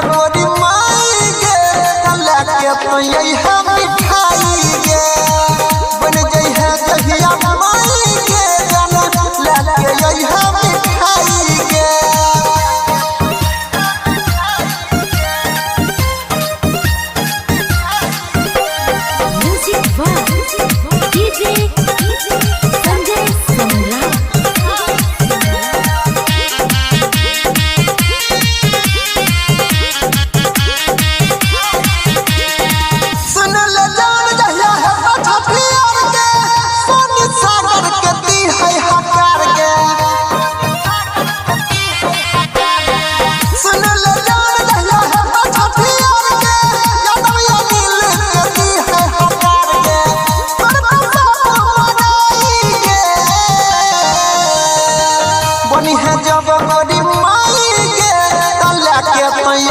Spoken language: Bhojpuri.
गोरी माई गे तला के पई है मिठाई गे बन जई है जहिया माई गे जाना लाके यही है मिठाई गे म्यूजिक वाह डीजे संजय सम्राट जब गोरी माई गे तला के पई